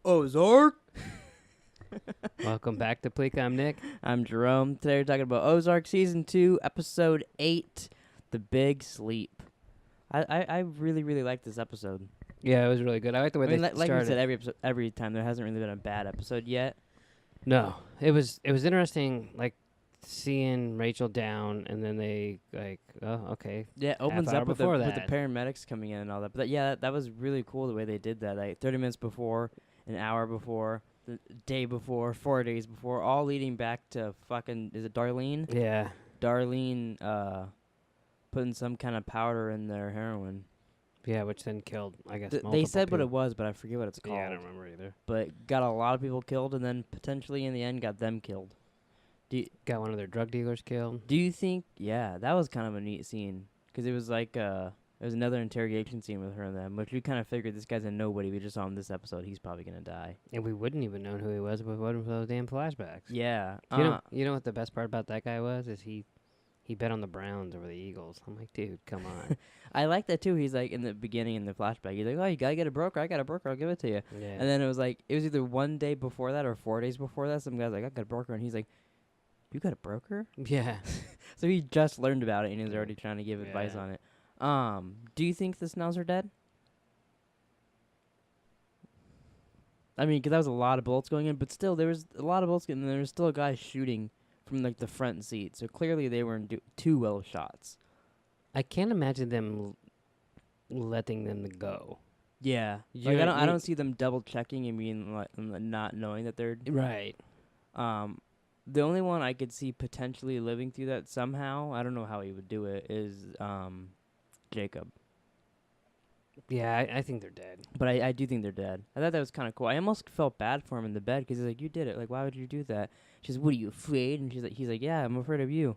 Ozark. Welcome back to Pleeka. I'm Nick. I'm Jerome. Today we're talking about Ozark Season 2, Episode 8, The Big Sleep. I really like this episode. Yeah, it was really good. I like the way they like started. we said, every time, there hasn't really been a bad episode yet. No, it was interesting, like seeing Rachel down, and then they okay. Yeah, it opens hour up with before the that. paramedics coming in and all that. But that was really cool the way they did that. Like 30 minutes before, an hour before, the day before, 4 days before, all leading back to fucking, is it Darlene? Yeah, Darlene putting some kind of powder in their heroin. yeah, which then killed, I guess. They said people. what it was, but I forget what it's called. Yeah, I don't remember either. But got a lot of people killed, and then potentially in the end got them killed. Got one of their drug dealers killed. Do you think? Yeah, that was kind of a neat scene because it was like it was another interrogation scene with her and them, which we kind of figured this guy's a nobody. We just saw him this episode; he's probably gonna die. And we wouldn't even known who he was if it wasn't for those damn flashbacks. Yeah, You know what the best part about that guy was? Is he bet on the Browns over the Eagles. I'm like, dude, come on. I like that too. He's like in the beginning in the flashback. He's like, "Oh, you gotta get a broker. I got a broker. I'll give it to you." Yeah. And then it was either one day before that or 4 days before that. Some guy's like, "I got a broker," and he's like, "You got a broker?" Yeah. So he just learned about it and he's already trying to give advice Yeah. on it. Do you think the Snells are dead? I mean, 'cause that was a lot of bullets going in, but still, there was a lot of bullets and there was still a guy shooting from like the front seat. So clearly they weren't too well shots. I can't imagine them letting them go. Yeah, You like know, I don't see them double checking and being like not knowing that they're Right. The only one I could see potentially living through that somehow, I don't know how he would do it, is Jacob. Yeah, I think they're dead. But I do think they're dead. I thought that was kind of cool. I almost felt bad for him in the bed because he's like, "You did it. Like, why would you do that?" She's, "What, are you afraid?" And he's like, "Yeah, I'm afraid of you."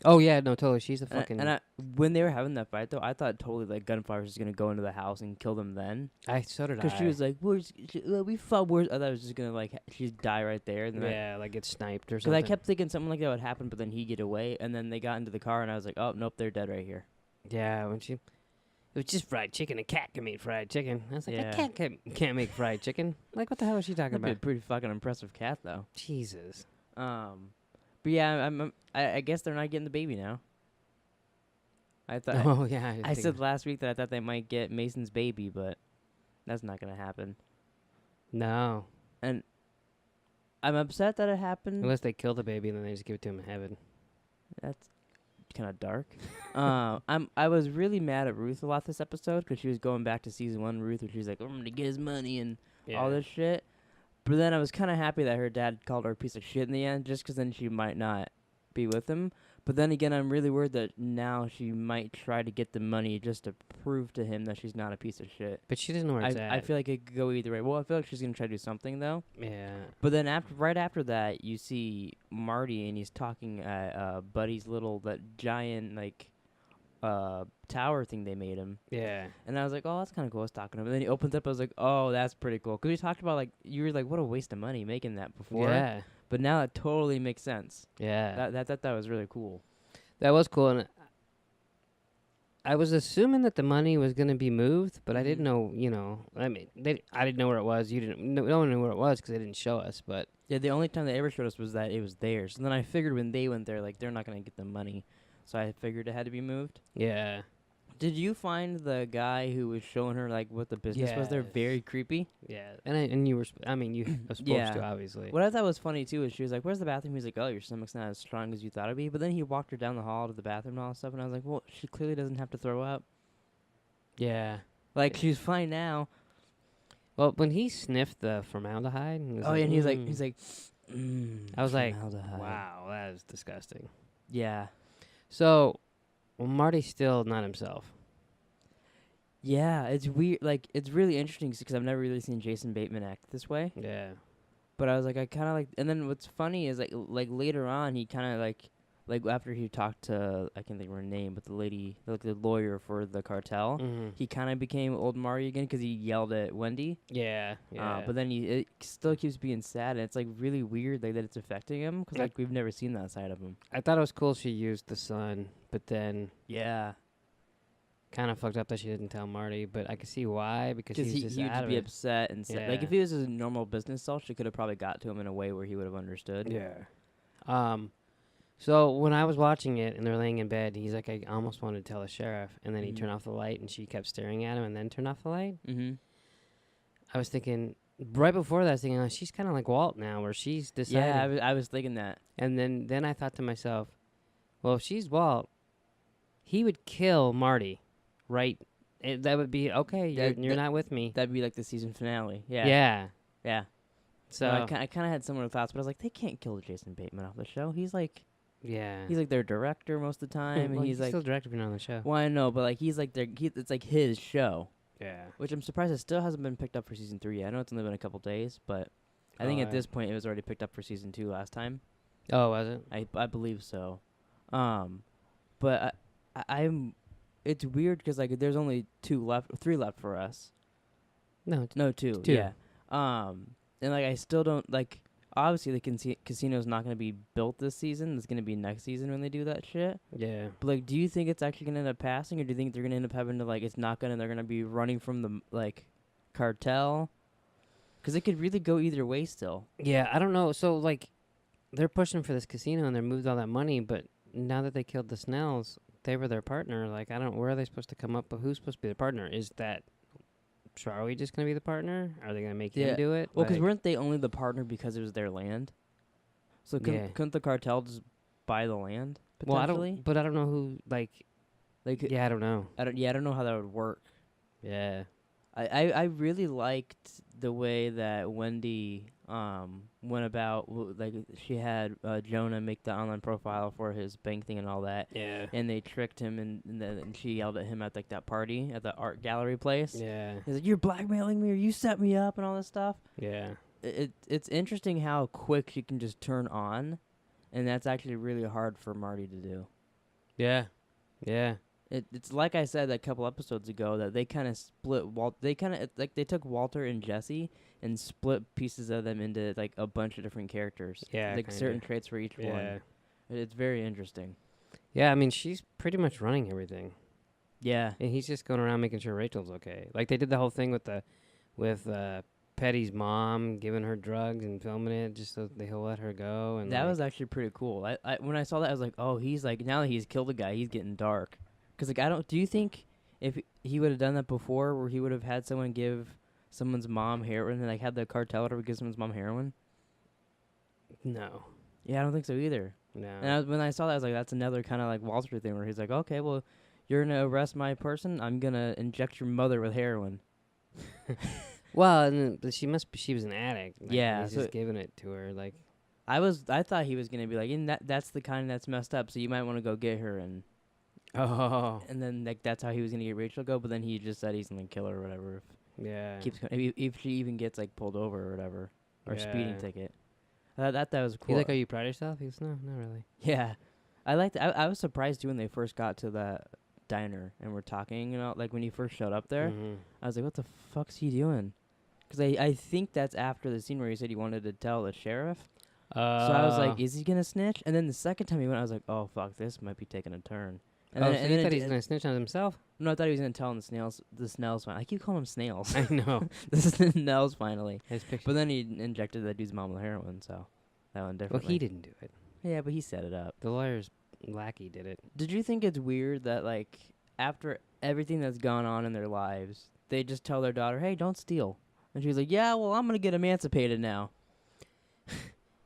Oh, yeah, no, totally. She's a And fucking... when they were having that fight, though, I thought totally like gunfire was just gonna go into the house and kill them then. So did I. Because she was like, "We fought." I thought it was just gonna like she'd die right there. And then Yeah, like get sniped or because something. I kept thinking something like that would happen, but then he'd get away, and then they got into the car, and I was like, "Oh nope, they're dead right here." Yeah, when she... It was just fried chicken. A cat can make fried chicken. I was like, Yeah. a cat can't make fried chicken. Like, what the hell is she talking That'd be a about? pretty fucking impressive cat, though. Jesus. But yeah, I guess they're not getting the baby now. I thought. Oh, yeah. I said last week that I thought they might get Mason's baby, but that's not gonna happen. No. And I'm upset that it happened. Unless they kill the baby and then they just give it to him in heaven. That's kind of dark. I was really mad at Ruth a lot this episode because she was going back to season 1. Ruth, where she was like, "I'm gonna get his money" and all this shit. But then I was kind of happy that her dad called her a piece of shit in the end, just 'cause then she might not be with him. But then again, I'm really worried that now she might try to get the money just to prove to him that she's not a piece of shit. But she doesn't know where it's at. I feel like it could go either way. Well, I feel like she's gonna try to do something though. Yeah. But then right after that, you see Marty and he's talking at Buddy's that giant tower thing they made him. Yeah. And I was like, "Oh, that's kind of cool." I was talking to him, and then he opens up. I was like, "Oh, that's pretty cool." Because we talked about you were like, "What a waste of money making that before." Yeah. But now it totally makes sense. Yeah. That was really cool. That was cool, and I was assuming that the money was going to be moved, but I didn't know. I mean, I didn't know where it was. You didn't. No one knew where it was because they didn't show us. But Yeah, the only time they ever showed us was that it was theirs. And then I figured when they went there, they're not gonna get the money, so I figured it had to be moved. yeah, Did you find the guy who was showing her what the business was? They're Yes. very creepy. yeah, and you were. You were supposed Yeah. to, obviously. What I thought was funny too is she was like, "Where's the bathroom?" He's like, "Oh, your stomach's not as strong as you thought it'd be." But then he walked her down the hall to the bathroom and all that stuff, and I was like, "Well, she clearly doesn't have to throw up. Yeah. She's fine now." Well, when he sniffed the formaldehyde, and was Oh, yeah, and he's like, I was like, formaldehyde." wow, that is disgusting. Yeah. So, well, Marty's still not himself. Yeah, it's weird. It's really interesting because I've never really seen Jason Bateman act this way. Yeah. But I was like, I kind of and then what's funny is like later on, he kind of like after he talked to, I can't think of her name, but the lady, the lawyer for the cartel, he kind of became old Marty again because he yelled at Wendy. Yeah. Yeah. But then it still keeps being sad, and it's really weird that it's affecting him because we've never seen that side of him. I thought it was cool she used the sun, but then Yeah. kind of fucked up that she didn't tell Marty, but I could see why, because Because he's just he would out just of be it. upset and say, like, Yeah. if he was a normal business self, she could have probably got to him in a way where he would have understood. Yeah. So when I was watching it and they're laying in bed, he's like, I almost wanted to tell the sheriff, and then he turned off the light, and she kept staring at him, and then turned off the light. Mm-hmm. I was thinking right before that, I was thinking, oh, she's kind of like Walt now, where she's decided. Yeah, I was thinking that. And then I thought to myself, well, if she's Walt, he would kill Marty, right? That would be okay. You're not with me. That'd be like the season finale. Yeah. Yeah. Yeah. So I kind of had similar thoughts, but I was like, they can't kill Jason Bateman off the show. He's like their director most of the time, well, and he's like still directing on the show. Well, I know, but like he's like it's like his show. Yeah. Which I'm surprised it still hasn't been picked up for season 3 yet. I know it's only been a couple days, but I think at this point it was already picked up for season 2 last time. Oh, was it? I believe so. But I'm. It's weird because like there's only 3 left for us. No, 2. Yeah. And like I still don't like. Obviously, the casino's not going to be built this season. It's going to be next season when they do that shit. Yeah. But like, do you think it's actually going to end up passing, or do you think they're going to end up having to like? It's not going to. They're going to be running from the like cartel. Because it could really go either way still. Yeah, I don't know. So like, they're pushing for this casino and they moved all that money, but now that they killed the Snells, they were their partner. Like, I don't. Where are they supposed to come up with who's supposed to be the partner? Is that Charlie just gonna be the partner? Are they gonna make him do it? Well, because weren't they only the partner because it was their land? So couldn't the cartel just buy the land potentially? Well, I don't know who. Like, yeah, I don't know. I don't know how that would work. Yeah. I really liked the way that Wendy went about, like she had Jonah make the online profile for his bank thing and all that. Yeah. And they tricked him, and she yelled at him at like that party at the art gallery place. Yeah. He's like, "You're blackmailing me, or you set me up," and all this stuff. Yeah. It's interesting how quick she can just turn on, and that's actually really hard for Marty to do. Yeah. Yeah. It's like I said a couple episodes ago that they kind of split they took Walter and Jesse and split pieces of them into like a bunch of different characters. Yeah, like certain traits for each one. It's very interesting. Yeah, I mean she's pretty much running everything. Yeah, and he's just going around making sure Rachel's okay. Like they did the whole thing with Petty's mom giving her drugs and filming it just so he'll let her go. And that was actually pretty cool. I when I saw that I was like, oh, he's like now that he's killed a guy, he's getting dark. Because, like, do you think if he would have done that before where he would have had someone give someone's mom heroin and, like, had the cartel or give someone's mom heroin? No. Yeah, I don't think so either. No. And when I saw that, I was like, that's another kind of, like, Walter thing where he's like, okay, well, you're going to arrest my person? I'm going to inject your mother with heroin. Well, but she was an addict. Like, yeah. He's just giving it to her, like. I thought he was going to be like, and that's the kind that's messed up, so you might want to go get her and... Oh. And then like that's how he was gonna get Rachel go, but then he just said he's gonna kill her or whatever. If she even gets like pulled over or whatever, or a speeding ticket. That was cool. He's like, "Are you proud of yourself?" He goes, "No, not really." Yeah, I liked. I was surprised too when they first got to that diner and were talking. You know, like when he first showed up there, I was like, "What the fuck's he doing?" Because I think that's after the scene where he said he wanted to tell the sheriff. So I was like, "Is he gonna snitch?" And then the second time he went, I was like, "Oh fuck, this might be taking a turn." And so you thought he was going to snitch on himself? No, I thought he was going to tell him the Snells. I keep calling them snails. I know. This is the Snells finally. But then he injected that dude's mom with heroin, so that went differently. Well, he didn't do it. Yeah, but he set it up. The lawyer's lackey did it. Did you think it's weird that, like, after everything that's gone on in their lives, they just tell their daughter, hey, don't steal? And she's like, yeah, well, I'm going to get emancipated now.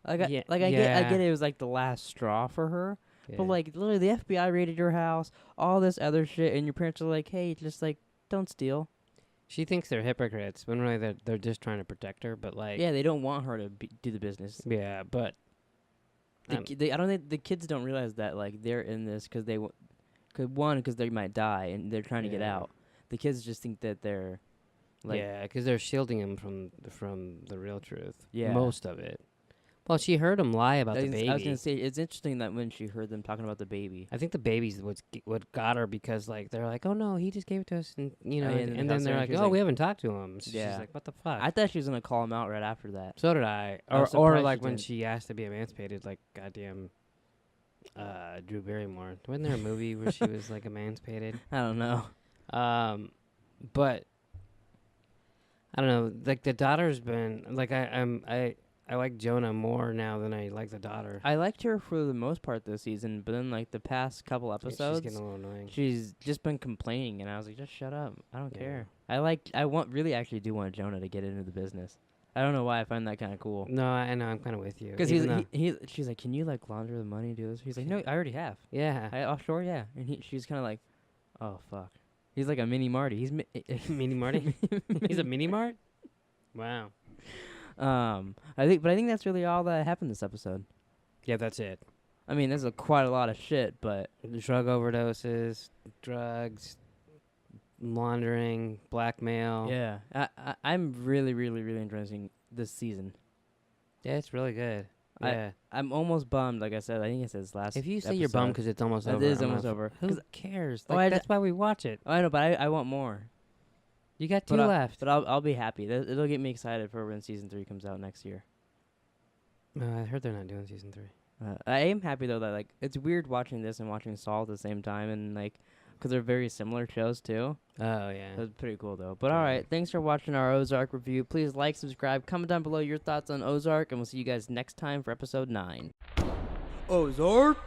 I get it was, like, the last straw for her. Yeah. But, like, literally, the FBI raided your house, all this other shit, and your parents are like, hey, just, like, don't steal. She thinks they're hypocrites, when really they're just trying to protect her, but, like... Yeah, they don't want her to do the business. Yeah, but... I don't think the kids don't realize that, like, they're in this because because they might die, and they're trying to get out. The kids just think that they're, like... Yeah, because they're shielding him from the real truth. Yeah. Most of it. Well, she heard him lie about the baby. I was going to say, it's interesting that when she heard them talking about the baby. I think the baby's what got her because, like, they're like, oh, no, he just gave it to us. And, you know, and then they're like, oh, we haven't talked to him. So she's like, what the fuck? I thought she was going to call him out right after that. So did I. Or like, when she asked to be emancipated, like, goddamn Drew Barrymore. Wasn't there a movie where she was, like, emancipated? I don't know. But I don't know. Like the daughter's been like I like Jonah more now than I like the daughter. I liked her for the most part this season, but then like the past couple episodes, she's getting a little annoying. She's just been complaining, and I was like, just shut up. I don't Yeah. care. Really actually do want Jonah to get into the business. I don't know why I find that kind of cool. No, I know. I'm kind of with you. Because she's like, can you like launder the money, do this? He's like, no, I already have. Yeah. Offshore, yeah. And she's kind of like, oh fuck. He's like a mini Marty. He's Mini Marty. He's a mini Mart. Wow. I think that's really all that happened this episode. Yeah, that's it. I mean, there's quite a lot of shit, but Drug overdoses, drugs, laundering, blackmail. yeah, I'm really, really, really enjoying this season. Yeah, it's really good. Yeah. I'm almost bummed. Like I said, I think it says last. If you say episode. you're bummed because it's almost over, it is almost over. Who cares? Oh, Like, that's why we watch it. I know, but I want more. You got 2 left. But I'll be happy. It'll get me excited for when season 3 comes out next year. I heard they're not doing season 3. I am happy though that like it's weird watching this and watching Saul at the same time, and like because they're very similar shows too. Oh yeah, That's pretty cool though. But all right, thanks for watching our Ozark review. Please like, subscribe, comment down below your thoughts on Ozark, and we'll see you guys next time for episode 9. Ozark.